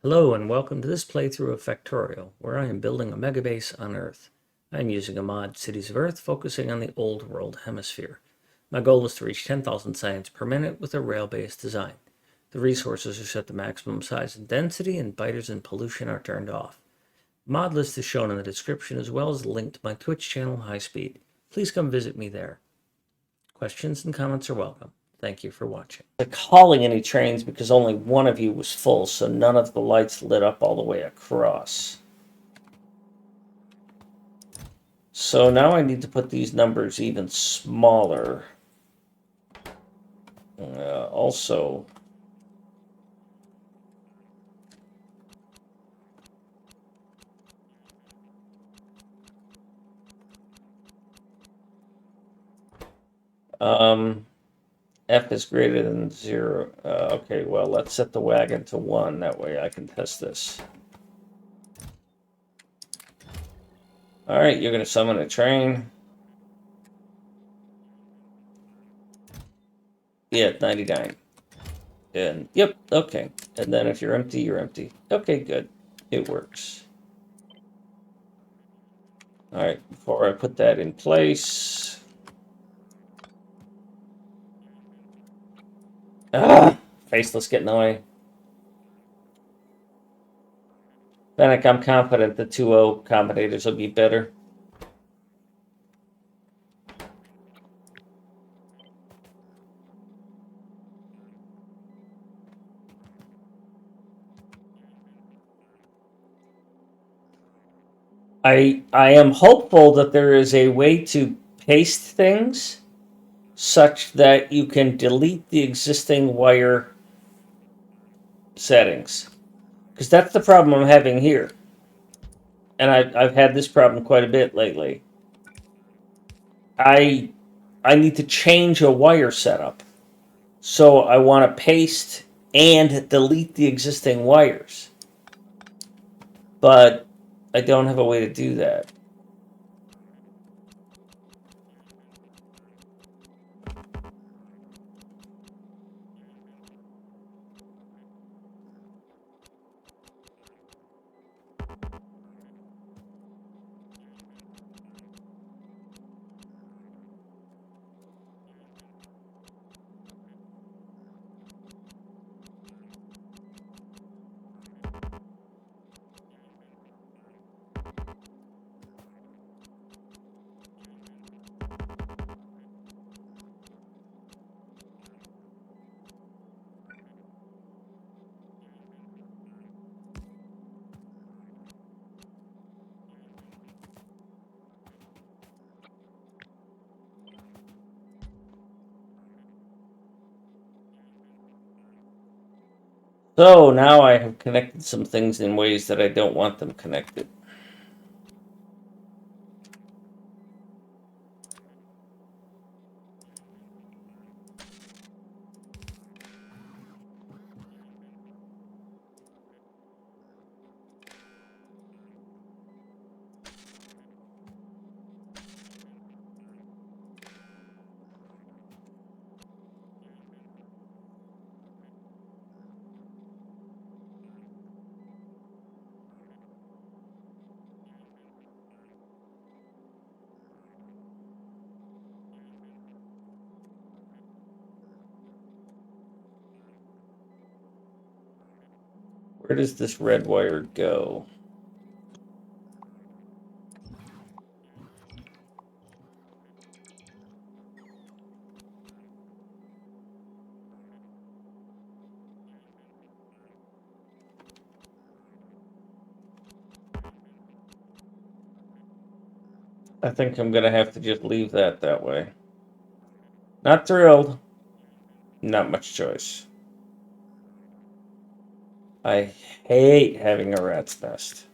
Hello and welcome to this playthrough of Factorio, where I am building a megabase on Earth. I am using a mod, Cities of Earth, focusing on the Old World Hemisphere. My goal is to reach 10,000 science per minute with a rail-based design. The resources are set to maximum size and density, and biters and pollution are turned off. The mod list is shown in the description, as well as a link to my Twitch channel, High Speed. Please come visit me there. Questions and comments are welcome. Thank you for watching. Calling any trains because only one of you was full, so none of the lights lit up all the way across. So now I need to put these numbers even smaller. Also, F is greater than 0. Okay, well, let's set the wagon to 1. That way I can test this. All right, you're going to summon a train. Yeah, 99. And, yep, okay. And then if you're empty, you're empty. Okay, good. It works. All right, before I put that in place... Faceless getting away. Fennec, I'm confident the 2-0 combinators will be better. I am hopeful that there is a way to paste things such that you can delete the existing wire settings. Because that's the problem I'm having here. And I've had this problem quite a bit lately. I need to change a wire setup. So I want to paste and delete the existing wires. But I don't have a way to do that. So now I have connected some things in ways that I don't want them connected. Where does this red wire go? I think I'm going to have to just leave that way. Not thrilled. Not much choice. I hate having a rat's nest.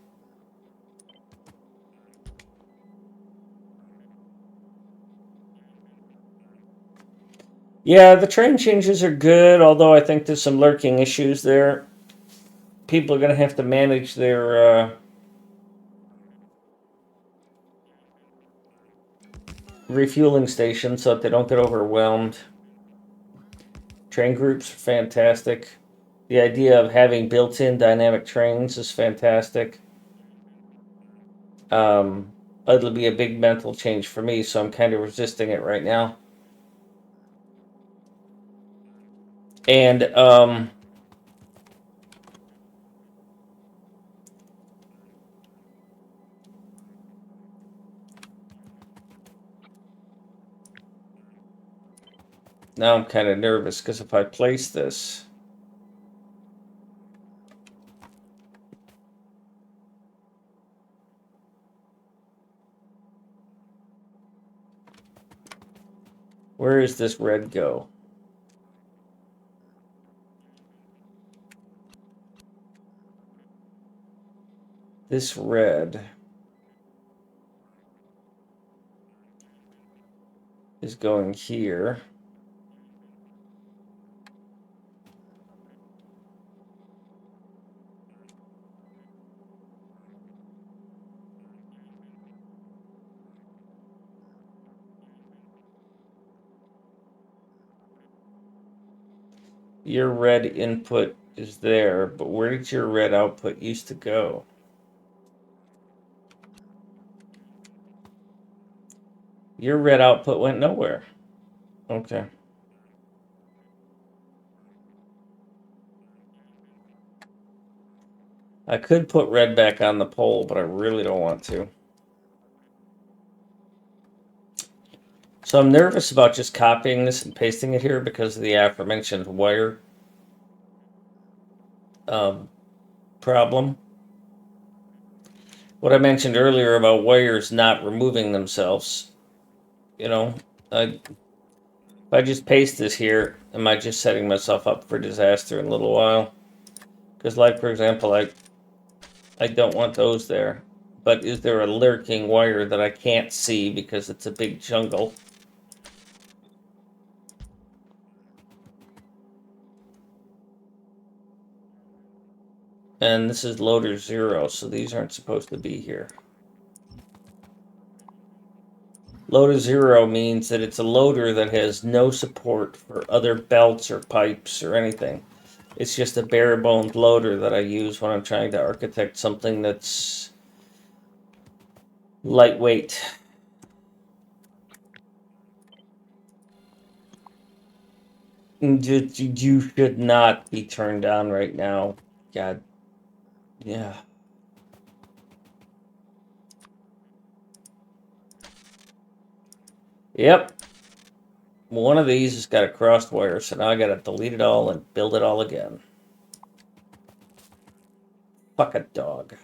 Yeah, the train changes are good, although I think there's some lurking issues there. People are going to have to manage their refueling stations so that they don't get overwhelmed. Train groups are fantastic. The idea of having built-in dynamic trains is fantastic. It'll be a big mental change for me, so I'm kind of resisting it right now. And now I'm kind of nervous because if I place this, where does this red go? This red is going here. Your red input is there, but where did your red output used to go? Your red output went nowhere. Okay. I could put red back on the pole, but I really don't want to. So I'm nervous about just copying this and pasting it here because of the aforementioned wire problem. What I mentioned earlier about wires not removing themselves, you know, if I just paste this here, am I just setting myself up for disaster in a little while? Because, like, for example, I don't want those there. But is there a lurking wire that I can't see because it's a big jungle? And this is loader 0, so these aren't supposed to be here. Loader 0 means that it's a loader that has no support for other belts or pipes or anything. It's just a bare-bones loader that I use when I'm trying to architect something that's lightweight. You should not be turned on right now. God. Yeah. Yep. One of these has got a crossed wire, so now I gotta delete it all and build it all again. Fuck a dog.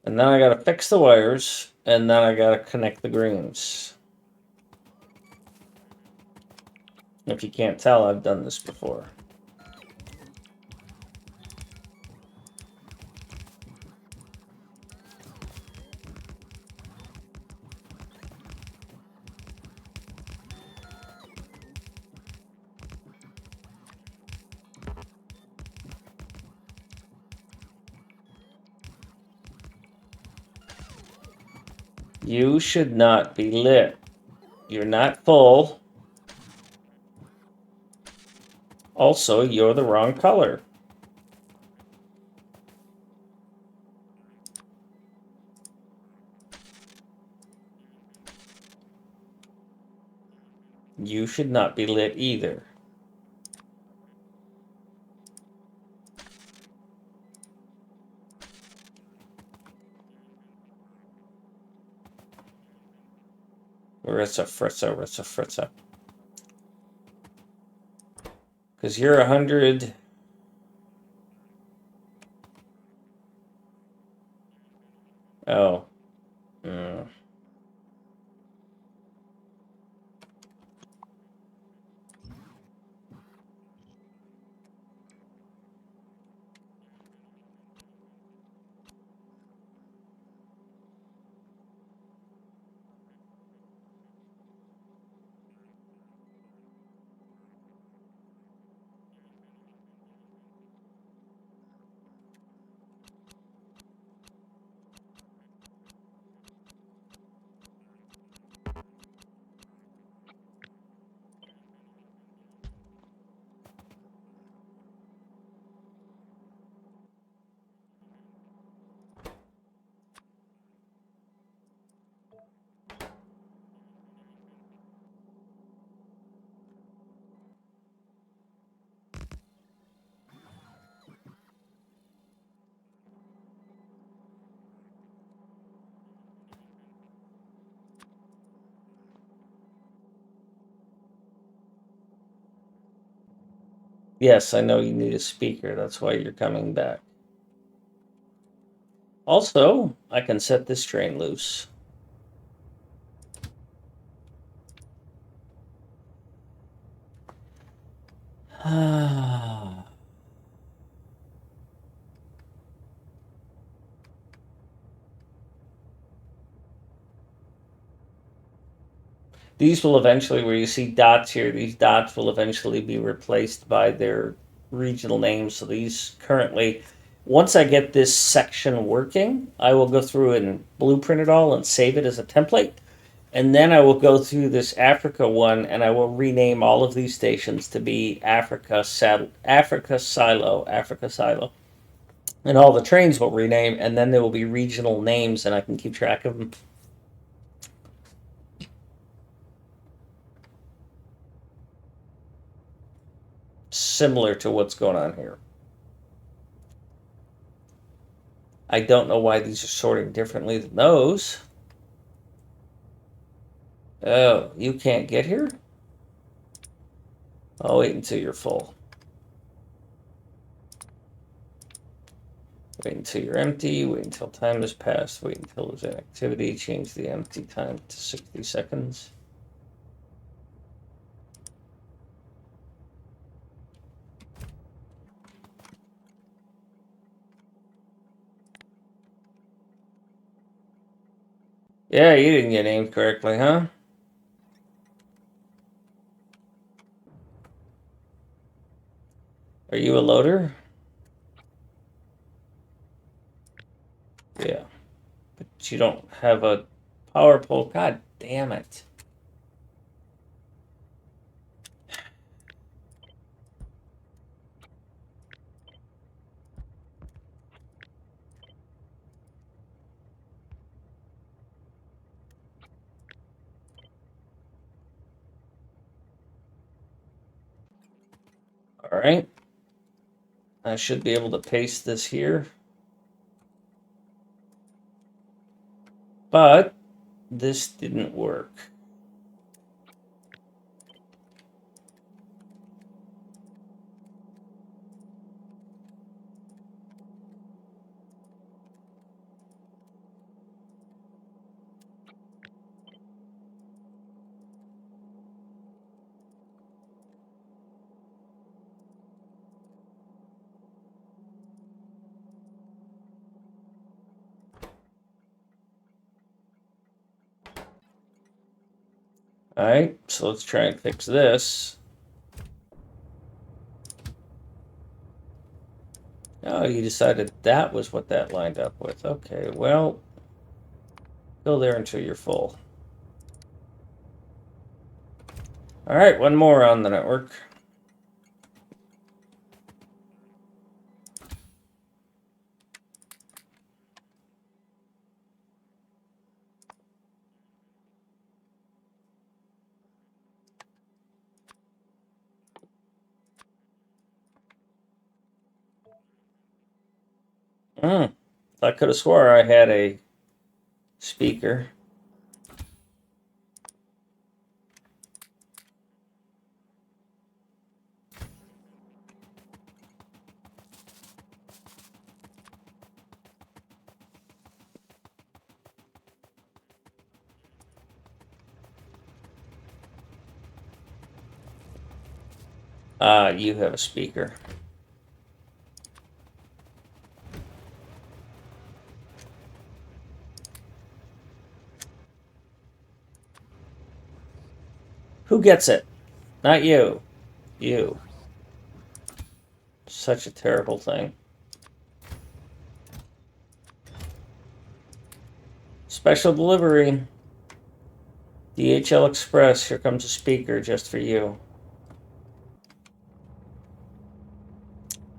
And then I gotta fix the wires, and then I gotta connect the greens. If you can't tell, I've done this before. You should not be lit. You're not full. Also, you're the wrong color. You should not be lit either. Ritza, fritza, ritza, fritza. Because you're 100. Oh. Mm. Yes, I know you need a speaker. That's why you're coming back. Also, I can set this train loose. These will eventually, where you see dots here, these dots will eventually be replaced by their regional names. So these currently, once I get this section working, I will go through and blueprint it all and save it as a template. And then I will go through this Africa one and I will rename all of these stations to be Africa Silo. And all the trains will rename, and then there will be regional names, and I can keep track of them. Similar to what's going on here. I don't know why these are sorting differently than those. Oh, you can't get here? I'll wait until you're full. Wait until you're empty. Wait until time has passed. Wait until there's an activity. Change the empty time to 60 seconds. Yeah, you didn't get named correctly, huh? Are you a loader? Yeah. But you don't have a power pole. God damn it. All right. I should be able to paste this here. But this didn't work. All right, so let's try and fix this. Oh, you decided that was what that lined up with. Okay, well, go there until you're full. All right, one more on the network. I could have swore I had a speaker. You have a speaker. Who gets it? Not you. You. Such a terrible thing. Special delivery. DHL Express. Here comes a speaker just for you.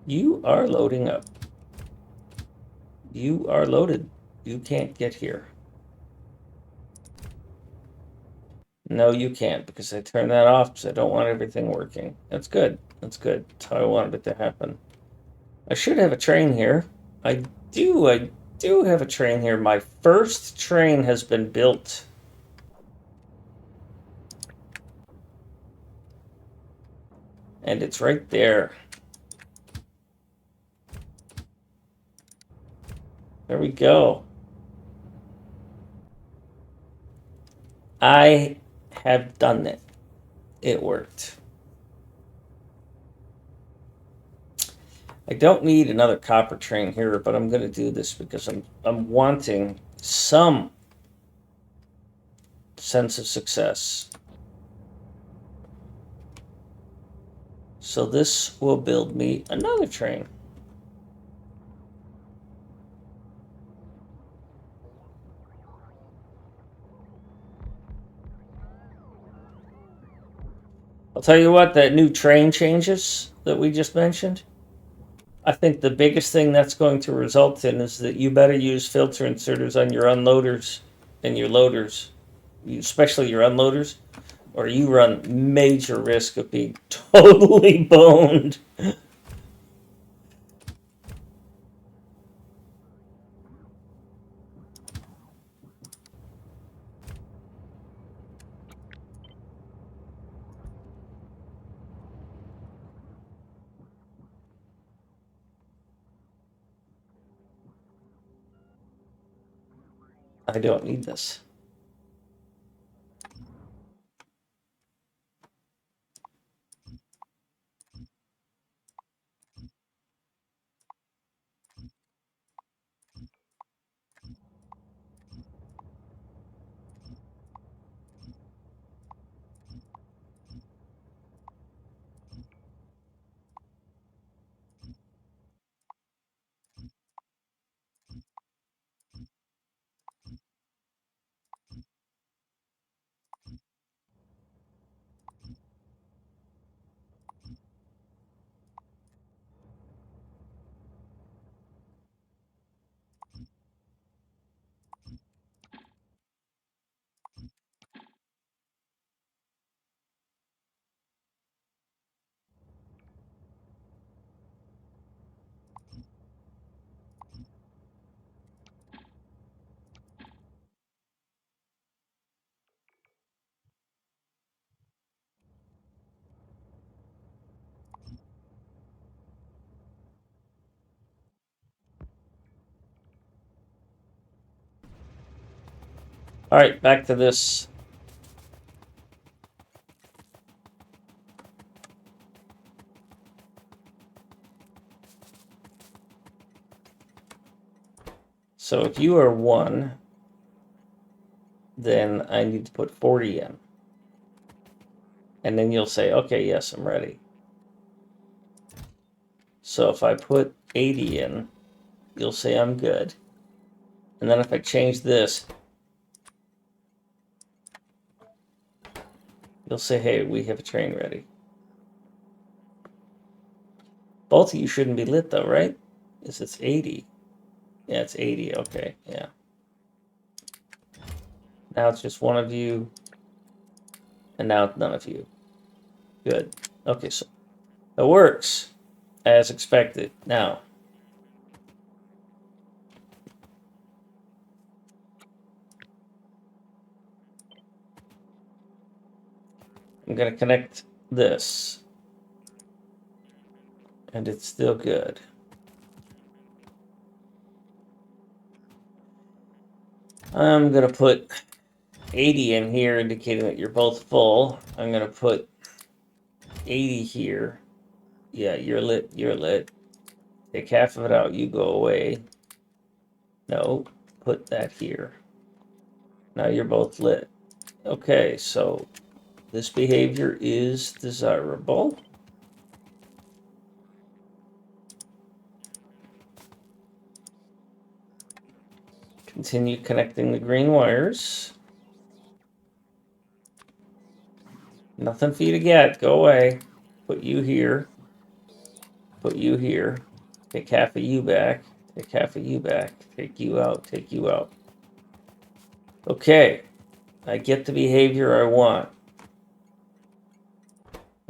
You are loading up. You are loaded. You can't get here. No, you can't, because I turned that off because I don't want everything working. That's good. That's good. That's how I wanted it to happen. I should have a train here. I do have a train here. My first train has been built. And it's right there. There we go. I have done it. It worked. I don't need another copper train here, but I'm going to do this because I'm wanting some sense of success. So this will build me another train. I'll tell you what, that new train changes that we just mentioned, I think the biggest thing that's going to result in is that you better use filter inserters on your unloaders and your loaders, especially your unloaders, or you run major risk of being totally boned. I don't need this. All right, back to this. So if you are 1, then I need to put 40 in. And then you'll say, okay, yes, I'm ready. So if I put 80 in, you'll say I'm good. And then if I change this, you'll say, hey, we have a train ready. Both of you shouldn't be lit though, right? Because it's 80. Yeah, it's 80. Okay, yeah. Now it's just one of you, and now it's none of you. Good. Okay, so it works as expected. Now, I'm going to connect this, and it's still good. I'm going to put 80 in here, indicating that you're both full. I'm going to put 80 here. Yeah, you're lit. You're lit. Take half of it out. You go away. No, put that here. Now you're both lit. Okay, so this behavior is desirable. Continue connecting the green wires. Nothing for you to get. Go away. Put you here. Put you here. Take half of you back. Take half of you back. Take you out. Take you out. Okay. I get the behavior I want.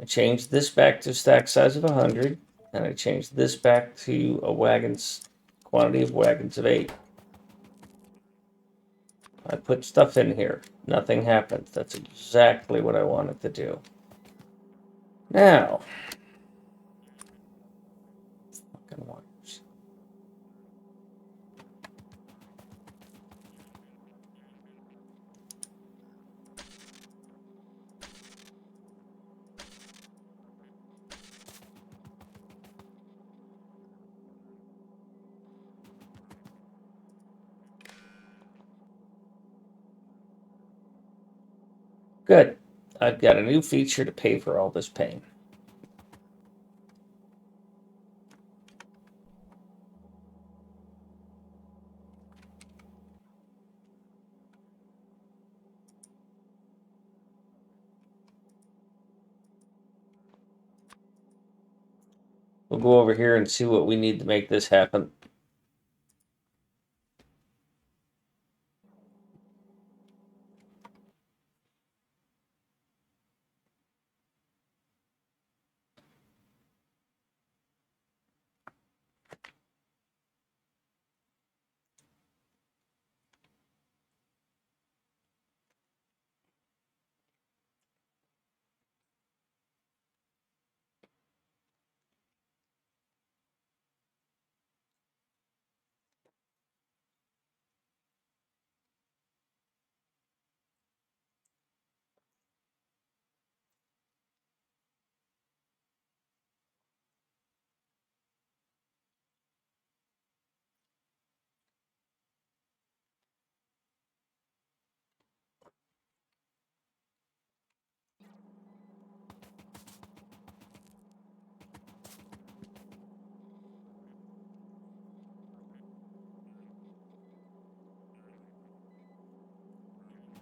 I changed this back to a stack size of 100. And I changed this back to a wagon's quantity of wagons of 8. I put stuff in here. Nothing happened. That's exactly what I wanted to do. Now, fucking wires. Good. I've got a new feature to pay for all this pain. We'll go over here and see what we need to make this happen.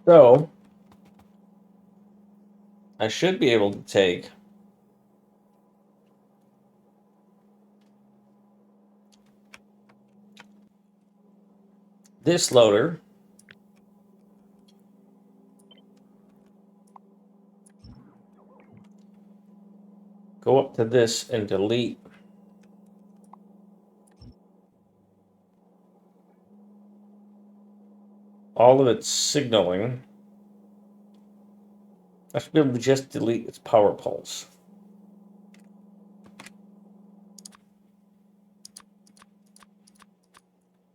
So, I should be able to take this loader, go up to this and delete all of its signaling. I should be able to just delete its power poles.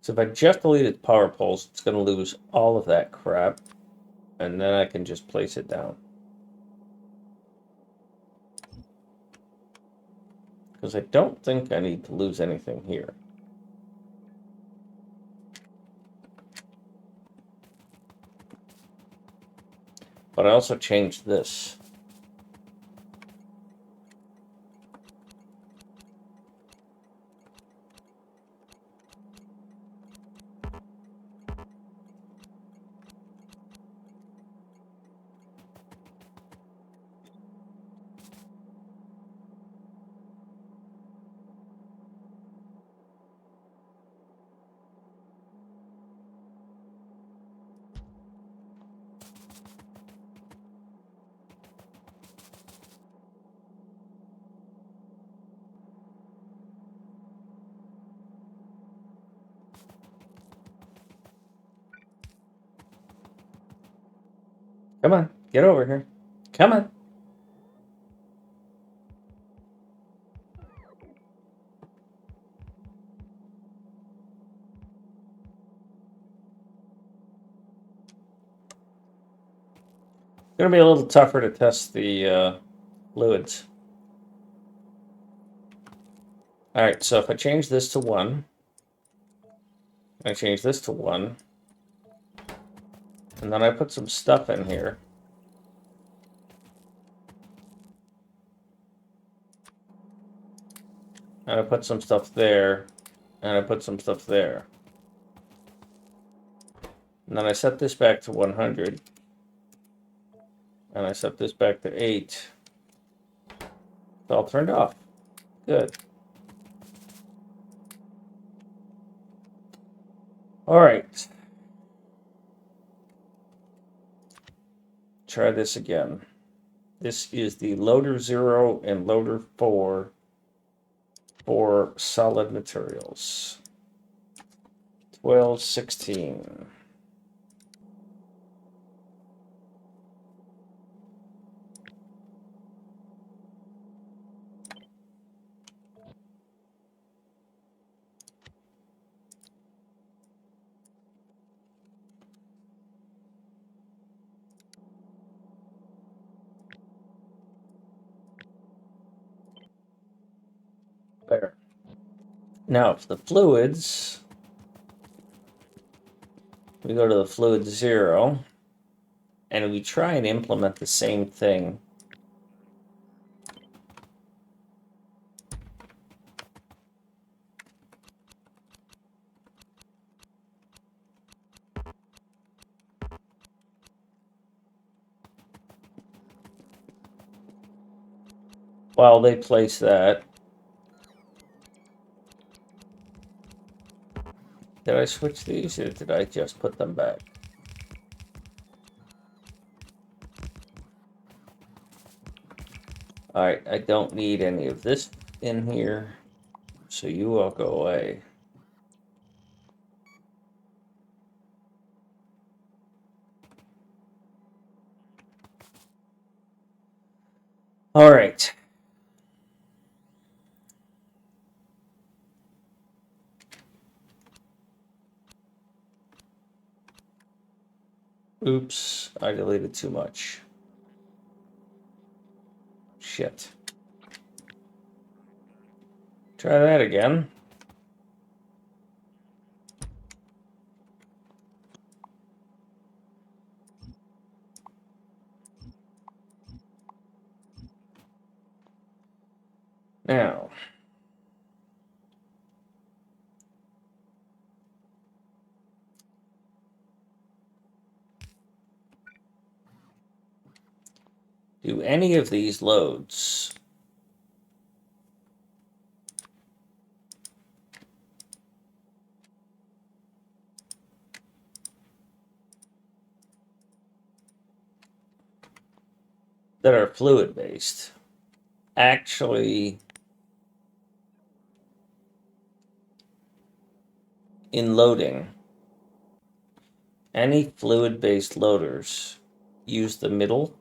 So if I just delete its power poles, it's going to lose all of that crap. And then I can just place it down. Because I don't think I need to lose anything here. But I also changed this. Come on, get over here. Come on. It's going to be a little tougher to test the fluids. All right, so if I change this to 1, I change this to 1, and then I put some stuff in here. And I put some stuff there, and I put some stuff there. And then I set this back to 100, and I set this back to 8. It's all turned off. Good. All right. Try this again. This is the loader 0 and loader 4 for solid materials. 1216. There. Now, for the fluids, we go to the fluid 0, and we try and implement the same thing, while they place that. Did I switch these, or did I just put them back? All right, I don't need any of this in here, so you all go away. All right. Oops, I deleted too much. Shit. Try that again. Now, do any of these loads that are fluid based actually, in loading, any fluid based loaders use the middle?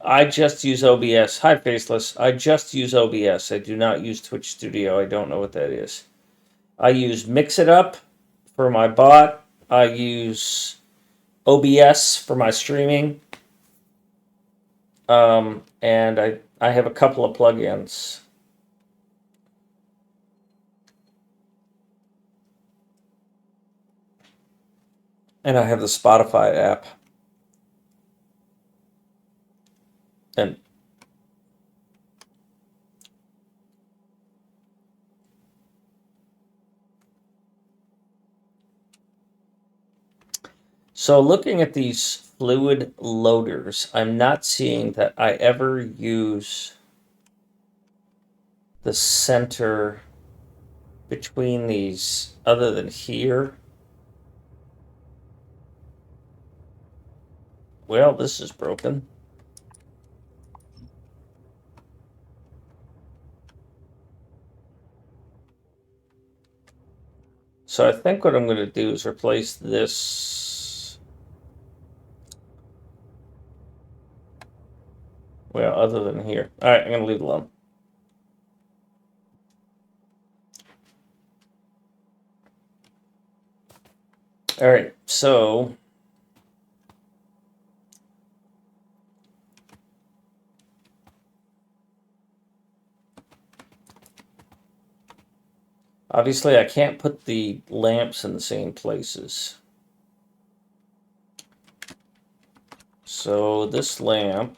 I just use OBS. Hi, Faceless. I just use OBS. I do not use Twitch Studio. I don't know what that is. I use Mix It Up for my bot. I use OBS for my streaming. And I have a couple of plugins. And I have the Spotify app. And so looking at these fluid loaders, I'm not seeing that I ever use the center between these other than here. Well, this is broken. So I think what I'm going to do is replace this. Well, other than here. All right, I'm going to leave it alone. All right, so obviously I can't put the lamps in the same places. So this lamp,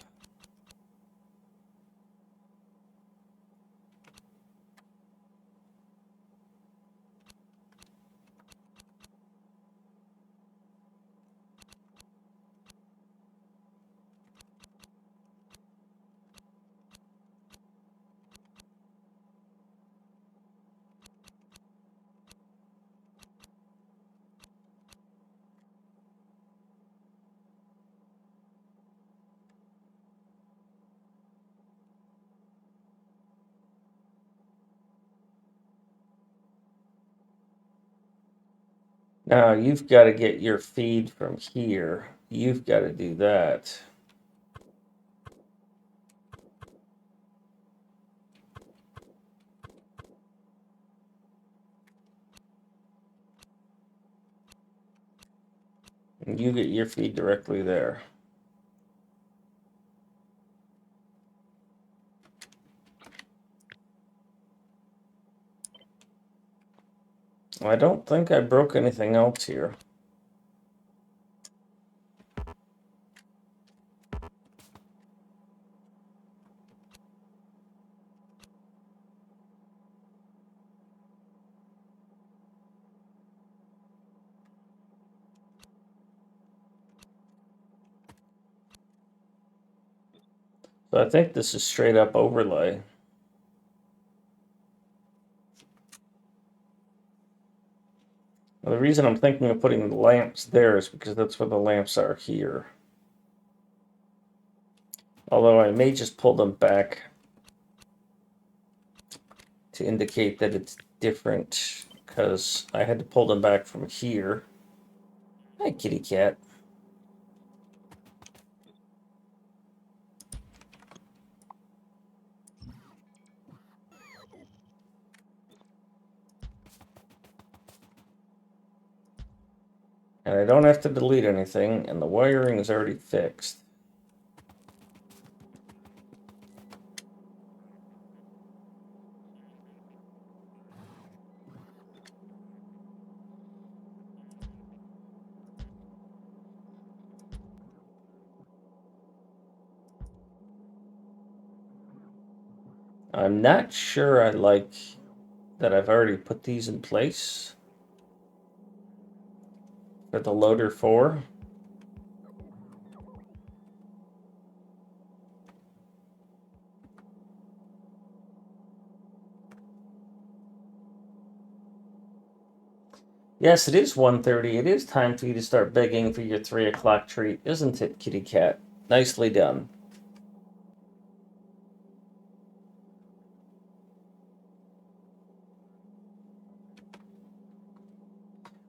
now you've got to get your feed from here. You've got to do that. And you get your feed directly there. I don't think I broke anything else here. So I think this is straight up overlay. Now, the reason I'm thinking of putting the lamps there is because that's where the lamps are here. Although I may just pull them back to indicate that it's different, because I had to pull them back from here. Hi, kitty cat. And I don't have to delete anything, and the wiring is already fixed. I'm not sure I like that I've already put these in place for the loader 4. Yes, it is 1:30. It is time for you to start begging for your 3 o'clock treat, isn't it, kitty cat? Nicely done.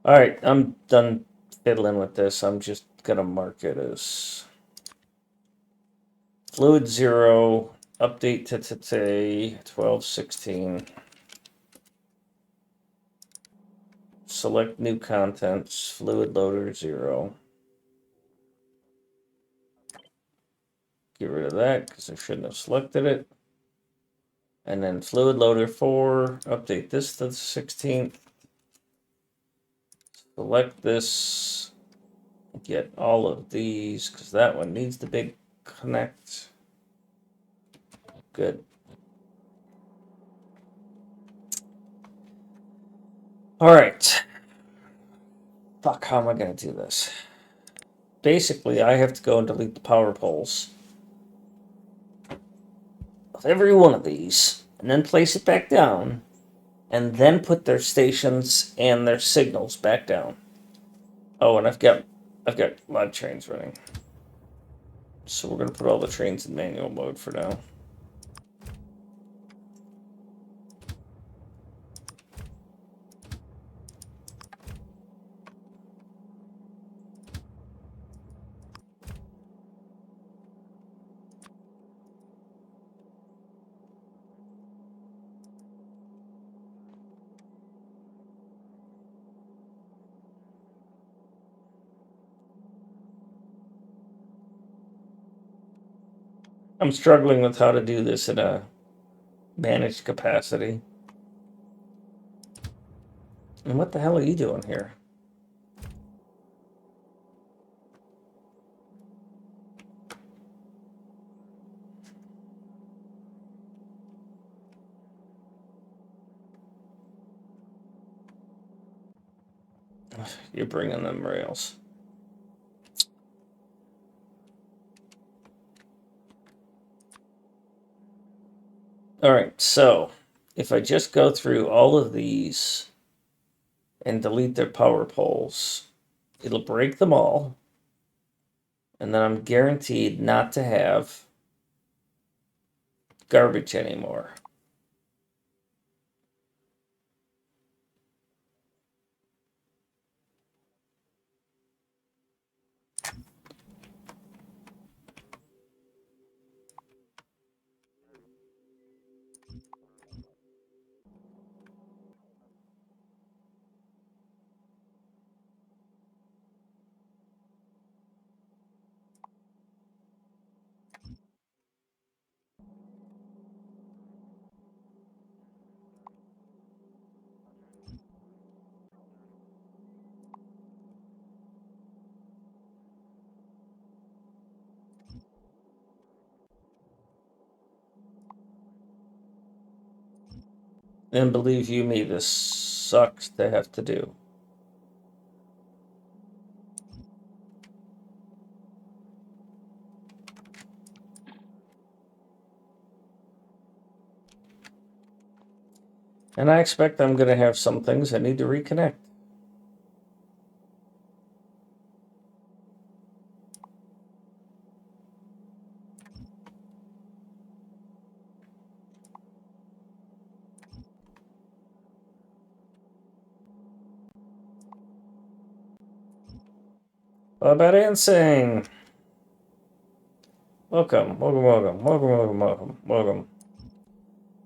Alright, I'm done fiddling with this. I'm just gonna mark it as fluid 0, update to today, 12/16. Select new contents, fluid loader 0. Get rid of that because I shouldn't have selected it. And then fluid loader 4, update this to the 16th. Select this, get all of these because that one needs the big connect. Good. All right. Fuck, how am I going to do this? Basically, I have to go and delete the power poles of every one of these, and then place it back down, and then put their stations and their signals back down. Oh, and I've got a lot of trains running. So we're going to put all the trains in manual mode for now. I'm struggling with how to do this in a managed capacity. And what the hell are you doing here? You're bringing them rails. All right, so if I just go through all of these and delete their power poles, it'll break them all. And then I'm guaranteed not to have garbage anymore. And believe you me, this sucks to have to do. And I expect I'm going to have some things I need to reconnect. What about Ansing? Welcome, welcome, welcome, welcome, welcome, welcome, welcome.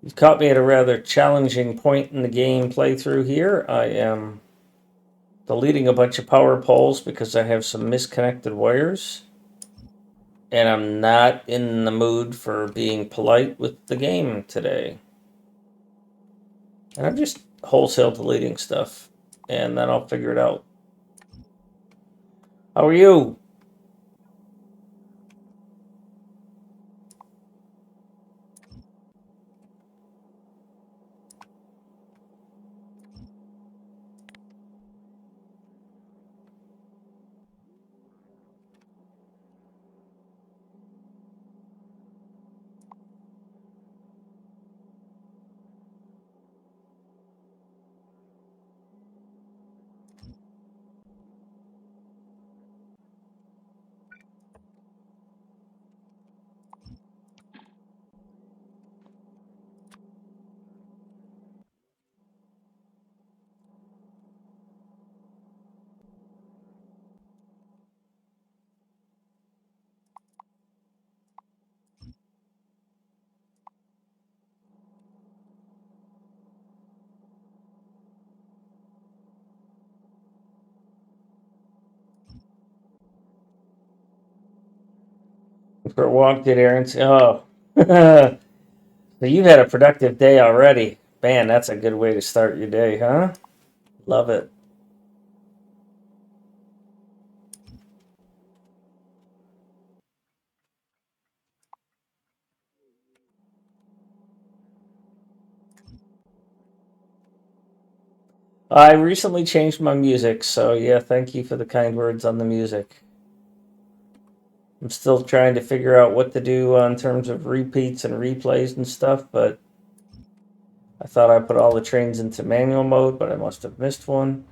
You've caught me at a rather challenging point in the game playthrough here. I am deleting a bunch of power poles because I have some misconnected wires. And I'm not in the mood for being polite with the game today. And I'm just wholesale deleting stuff. And then I'll figure it out. How are you? For a walk, did Aaron say, oh. So you've had a productive day already. Man, that's a good way to start your day, huh? Love it. I recently changed my music, so yeah, thank you for the kind words on the music. I'm still trying to figure out what to do in terms of repeats and replays and stuff, but I thought I put all the trains into manual mode, but I must have missed one.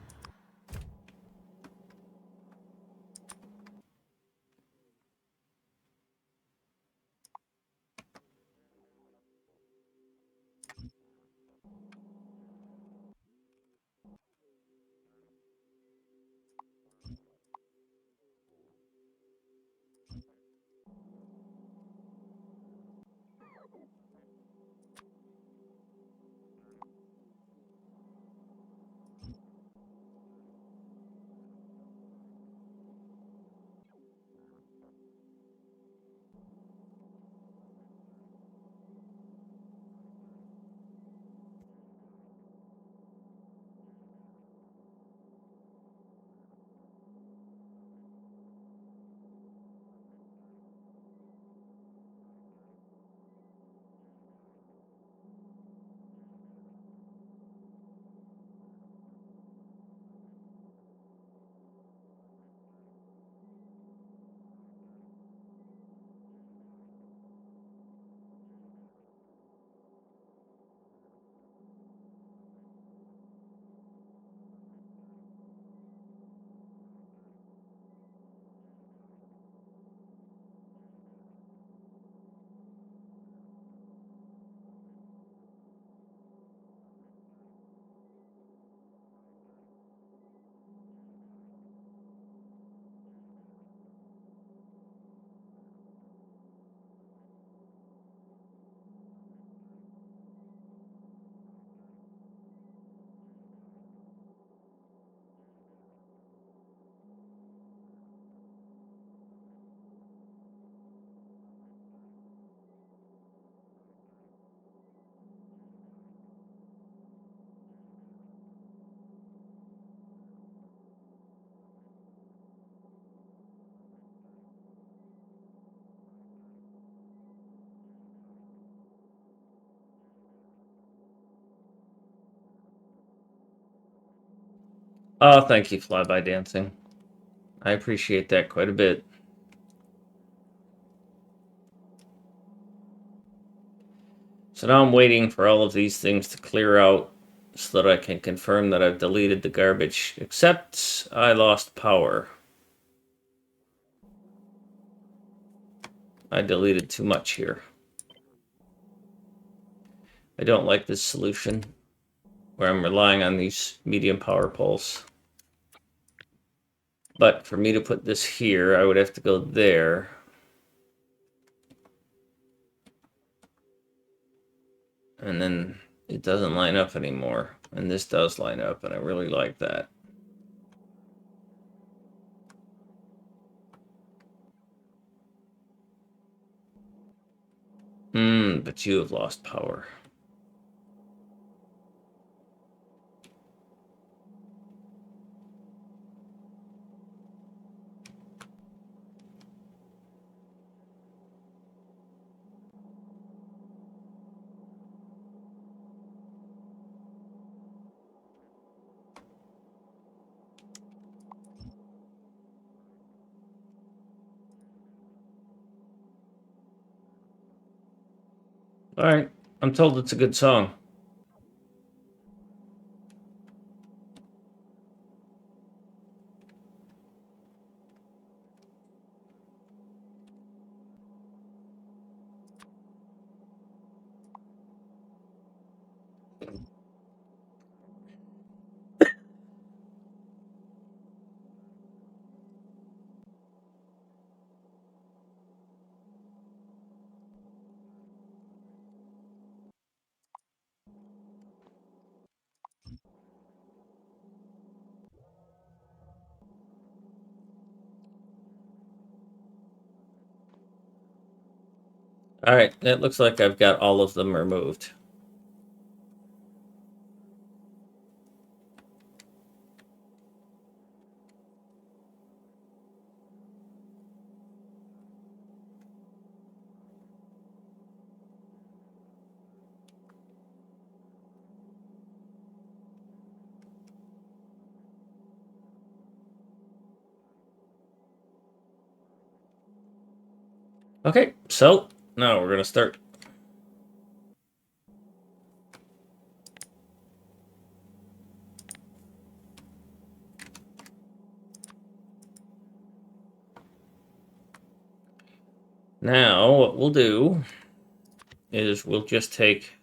Oh, thank you, Flyby Dancing. I appreciate that quite a bit. So now I'm waiting for all of these things to clear out so that I can confirm that I've deleted the garbage, except I lost power. I deleted too much here. I don't like this solution where I'm relying on these medium power poles. But for me to put this here, I would have to go there. And then it doesn't line up anymore. And this does line up, and I really like that. But you have lost power. Alright, I'm told it's a good song. Alright, it looks like I've got all of them removed. Okay, so now we're going to start. Now, what we'll do is we'll just take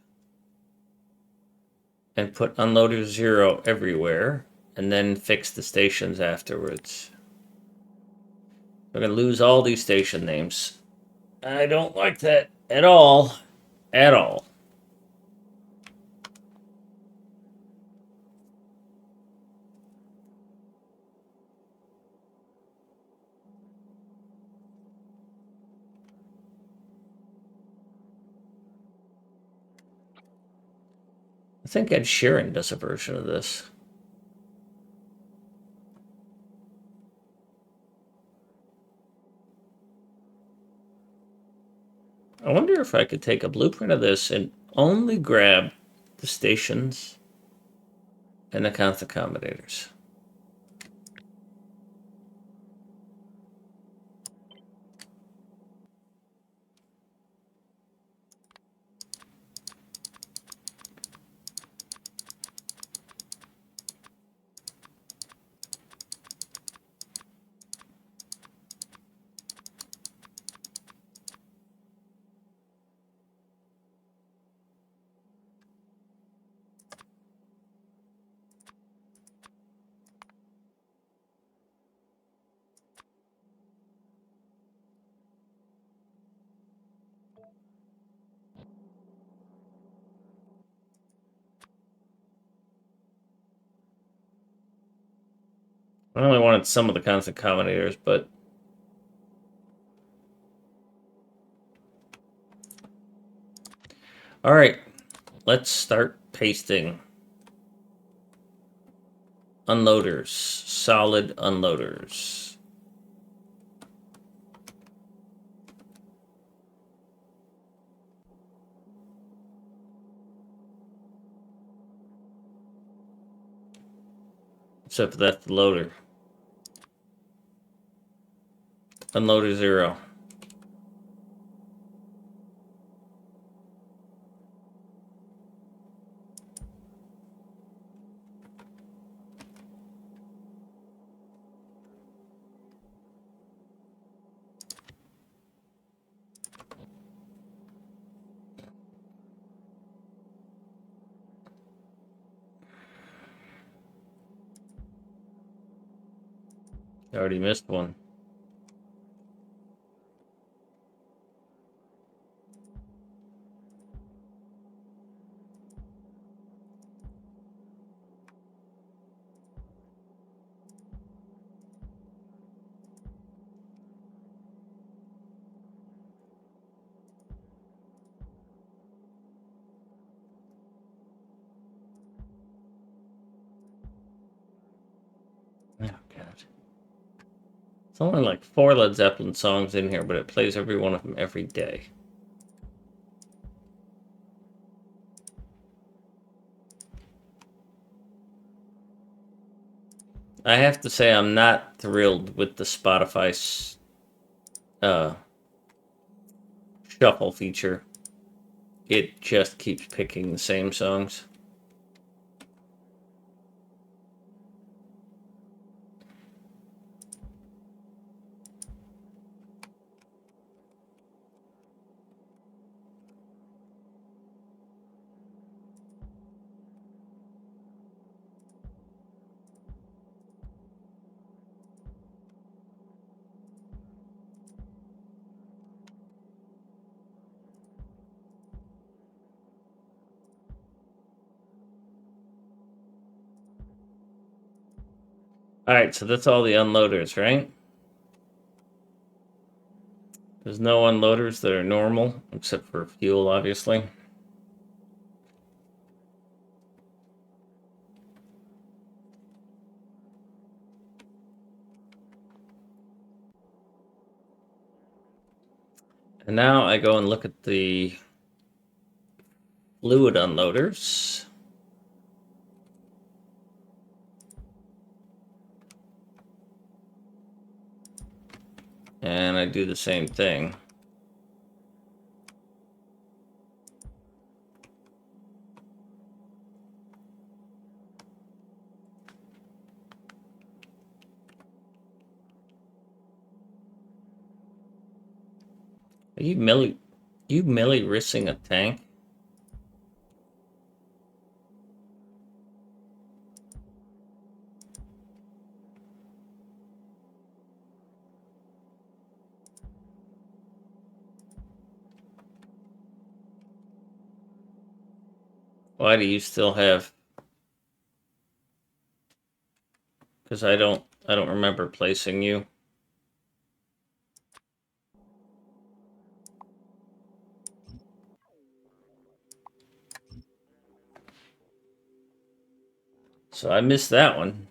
and put unloader 0 everywhere, and then fix the stations afterwards. We're going to lose all these station names. I don't like that at all. At all. I think Ed Sheeran does a version of this. I wonder if I could take a blueprint of this and only grab the stations and the count accommodators. I only wanted some of the constant accommodators, but all right, let's start pasting unloaders, solid unloaders. Except for that's the loader. Unloader 0. I already missed one. Oh, God. It's only like 4 Led Zeppelin songs in here, but it plays every one of them every day. I have to say I'm not thrilled with the Spotify shuffle feature. It just keeps picking the same songs. Alright, so that's all the unloaders, right? There's no unloaders that are normal, except for fuel, obviously. And now I go and look at the fluid unloaders. And I do the same thing. Are you milli rissing a tank? Why do you still have? Because I don't remember placing you. So I missed that one.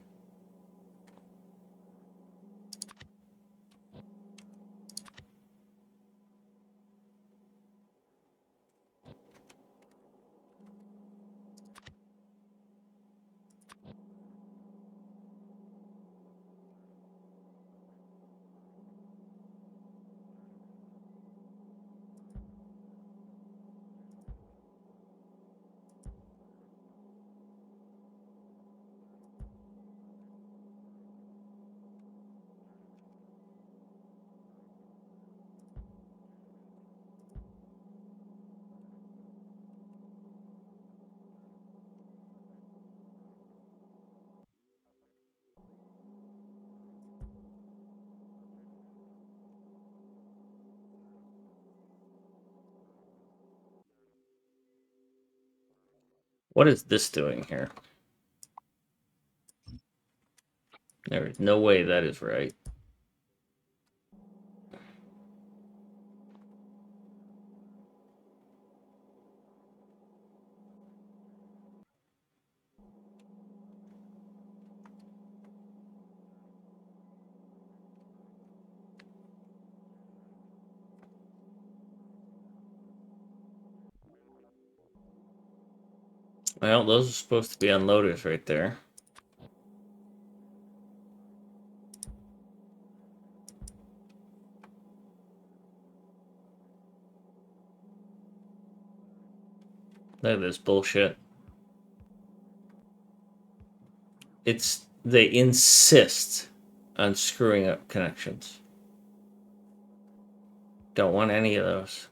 What is this doing here? There is no way that is right. Well, those are supposed to be unloaders right there. Look at this bullshit. They insist on screwing up connections. Don't want any of those.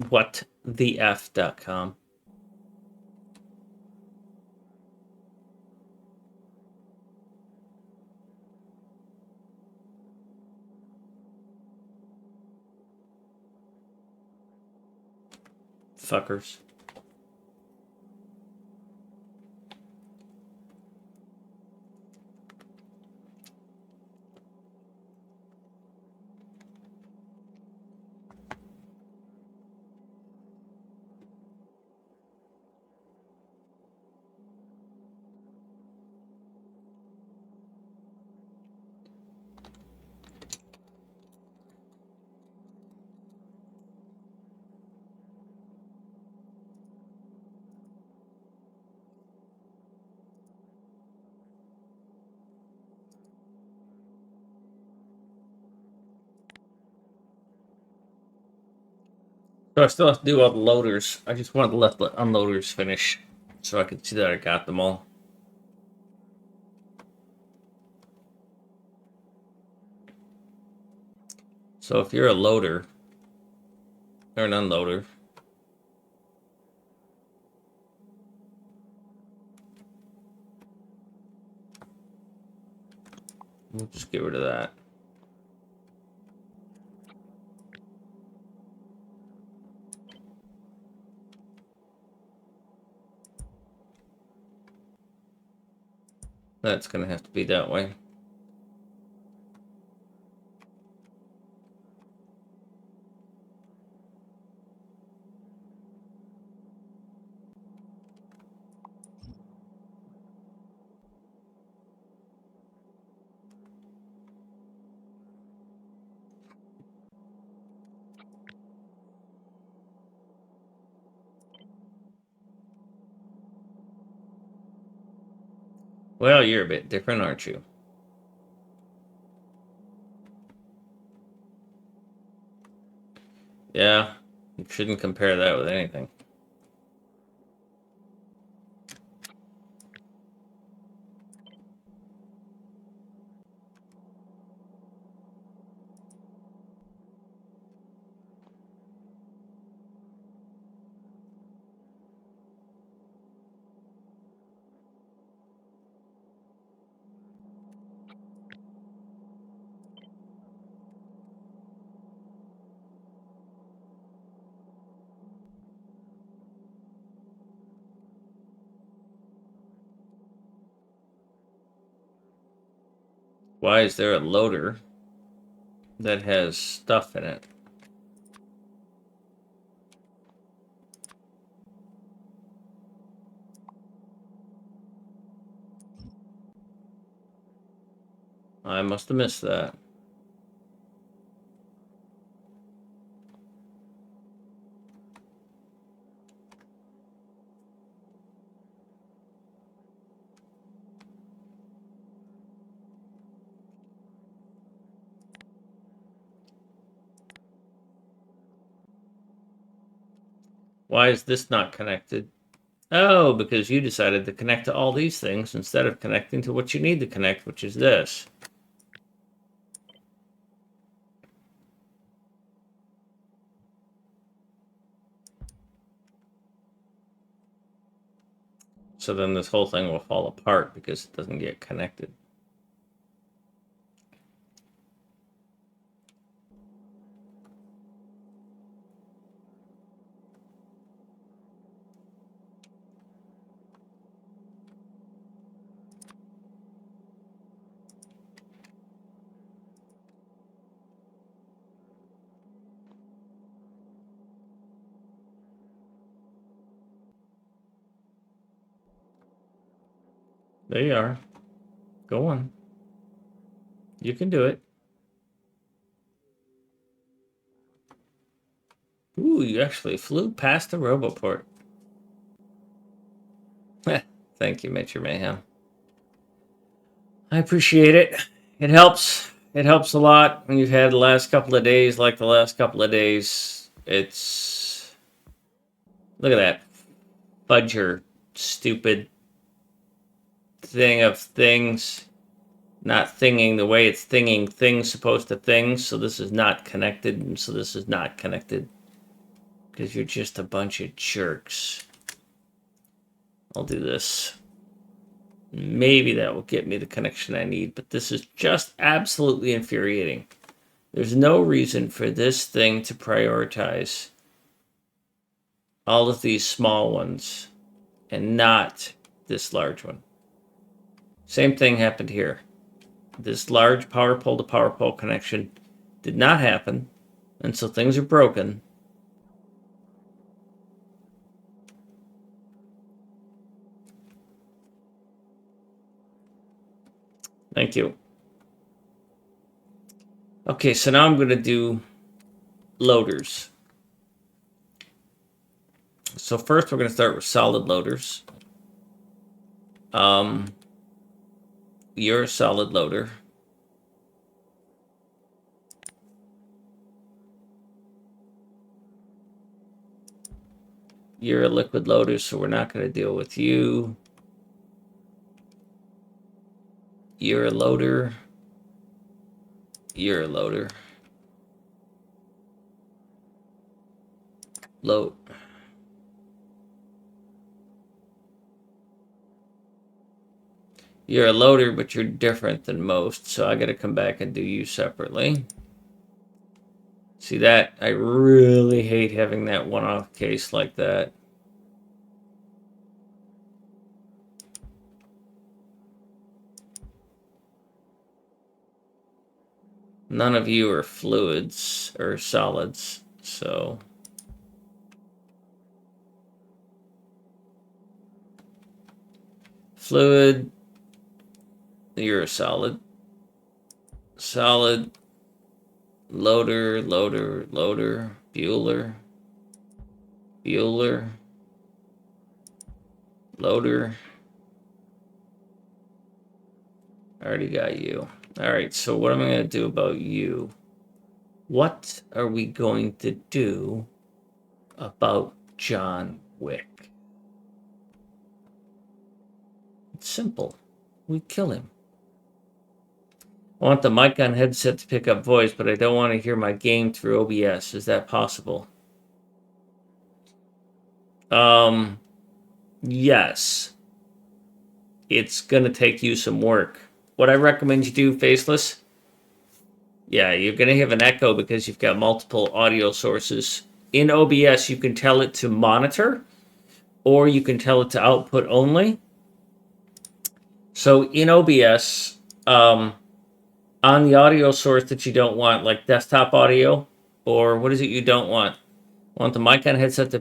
WhatTheF.com. Fuckers. So I still have to do all the loaders. I just wanted to let the unloaders finish so I could see that I got them all. So if you're a loader or an unloader, we'll just get rid of that. That's going to have to be that way. Well, you're a bit different, aren't you? Yeah, you shouldn't compare that with anything. Why is there a loader that has stuff in it? I must have missed that. Why is this not connected? Oh, because you decided to connect to all these things instead of connecting to what you need to connect, which is this. So then this whole thing will fall apart because it doesn't get connected. There you are. Go on. You can do it. Ooh, you actually flew past the Roboport. Thank you, Major Mayhem. I appreciate it. It helps. It helps a lot when you've had the last couple of days like the last couple of days. It's Look at that. Fudger. Stupid thing of things. Not thinging the way it's thinging things supposed to things. So this is not connected. And so this is not connected. Because you're just a bunch of jerks. I'll do this. Maybe that will get me the connection I need. But this is just absolutely infuriating. There's no reason for this thing to prioritize all of these small ones and not this large one. Same thing happened here. This large power pole to power pole connection did not happen, and so things are broken. Thank you. Okay, so now I'm going to do loaders. So first we're going to start with solid loaders. You're a solid loader. You're a liquid loader, so we're not going to deal with you. You're a loader. You're a loader. Load. You're a loader, but you're different than most, so I got to come back and do you separately. See that? I really hate having that one-off case like that. None of you are fluids or solids, so fluid, you're a solid. Solid, loader, loader, loader, Bueller, Bueller, loader. I already got you. All right, so what am I going to do about you? What are we going to do about John Wick? It's simple. We kill him. I want the mic on headset to pick up voice, but I don't want to hear my game through OBS. Is that possible? Yes. It's going to take you some work. What I recommend you do, Faceless, yeah, you're going to have an echo because you've got multiple audio sources. In OBS, you can tell it to monitor, or you can tell it to output only. So in OBS, on the audio source that you don't want, like desktop audio, or what is it you don't want? Want the mic on headset to